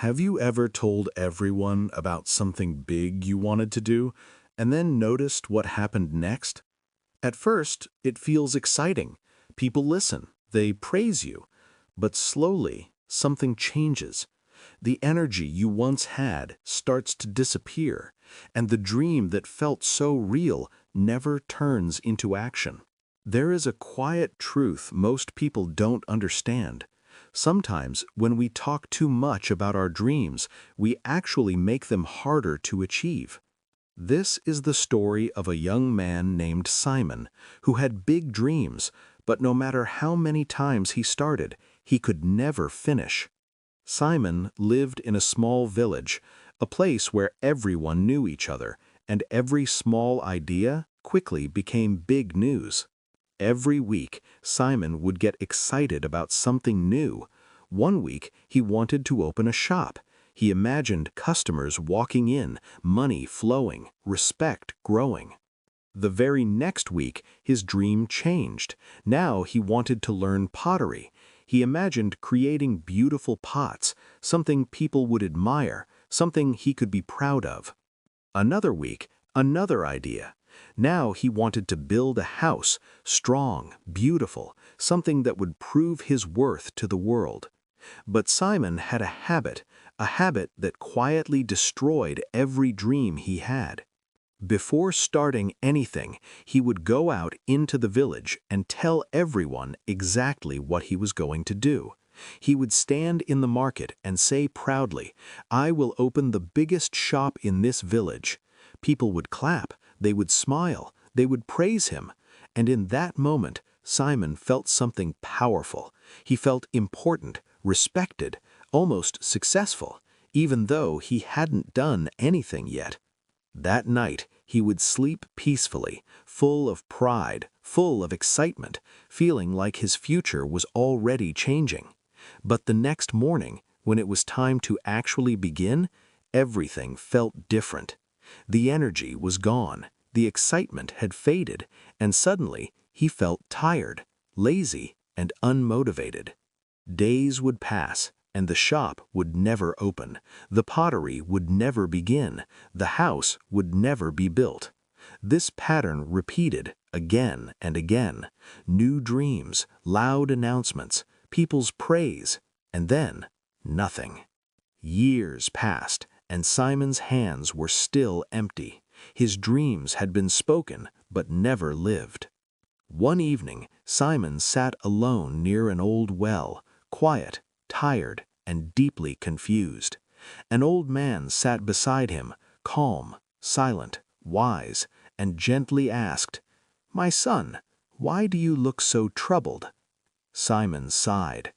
Have you ever told everyone about something big you wanted to do, and then noticed what happened next? At first, it feels exciting. People listen, they praise you. But slowly, something changes. The energy you once had starts to disappear, and the dream that felt so real never turns into action. There is a quiet truth most people don't understand. Sometimes, when we talk too much about our dreams, we actually make them harder to achieve. This is the story of a young man named Simon, who had big dreams, but no matter how many times he started, he could never finish. Simon lived in a small village, a place where everyone knew each other, and every small idea quickly became big news. Every week, Simon would get excited about something new. One week, he wanted to open a shop. He imagined customers walking in, money flowing, respect growing. The very next week, his dream changed. Now he wanted to learn pottery. He imagined creating beautiful pots, something people would admire, something he could be proud of. Another week, another idea. Now he wanted to build a house, strong, beautiful, something that would prove his worth to the world. But Simon had a habit that quietly destroyed every dream he had. Before starting anything, he would go out into the village and tell everyone exactly what he was going to do. He would stand in the market and say proudly, "I will open the biggest shop in this village." People would clap, they would smile, they would praise him. And in that moment, Simon felt something powerful. He felt important, respected, almost successful, even though he hadn't done anything yet. That night, he would sleep peacefully, full of pride, full of excitement, feeling like his future was already changing. But the next morning, when it was time to actually begin, everything felt different. The energy was gone, the excitement had faded, and suddenly he felt tired, lazy, and unmotivated. Days would pass, and the shop would never open, the pottery would never begin, the house would never be built. This pattern repeated again and again. New dreams, loud announcements, people's praise, and then nothing. Years passed, and Simon's hands were still empty. His dreams had been spoken, but never lived. One evening, Simon sat alone near an old well, quiet, tired, and deeply confused. An old man sat beside him, calm, silent, wise, and gently asked, "My son, why do you look so troubled?" Simon sighed.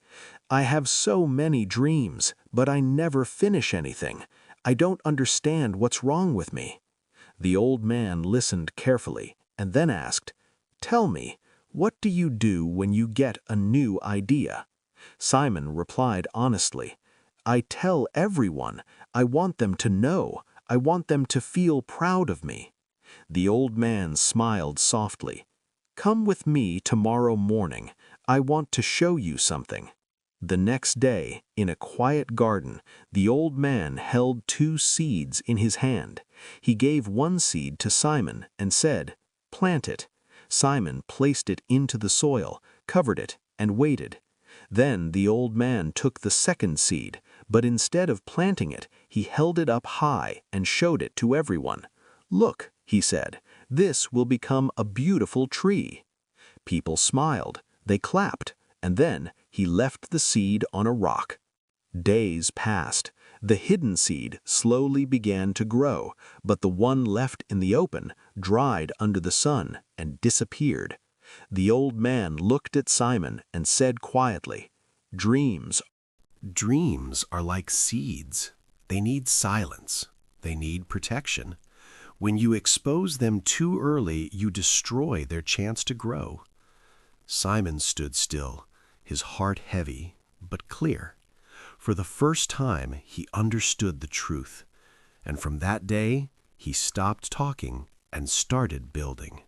"I have so many dreams, but I never finish anything. I don't understand what's wrong with me." The old man listened carefully and then asked, "Tell me, what do you do when you get a new idea?" Simon replied honestly, "I tell everyone. I want them to know. I want them to feel proud of me." The old man smiled softly. "Come with me tomorrow morning. I want to show you something." The next day, in a quiet garden, the old man held two seeds in his hand. He gave one seed to Simon and said, "Plant it." Simon placed it into the soil, covered it, and waited. Then the old man took the second seed, but instead of planting it, he held it up high and showed it to everyone. "Look," he said, "this will become a beautiful tree." People smiled, they clapped, and then he left the seed on a rock. Days passed. The hidden seed slowly began to grow, but the one left in the open dried under the sun and disappeared. The old man looked at Simon and said quietly, "Dreams are like seeds. They need silence. They need protection. When you expose them too early, you destroy their chance to grow." Simon stood still, his heart heavy but clear. For the first time, he understood the truth, and from that day, he stopped talking and started building.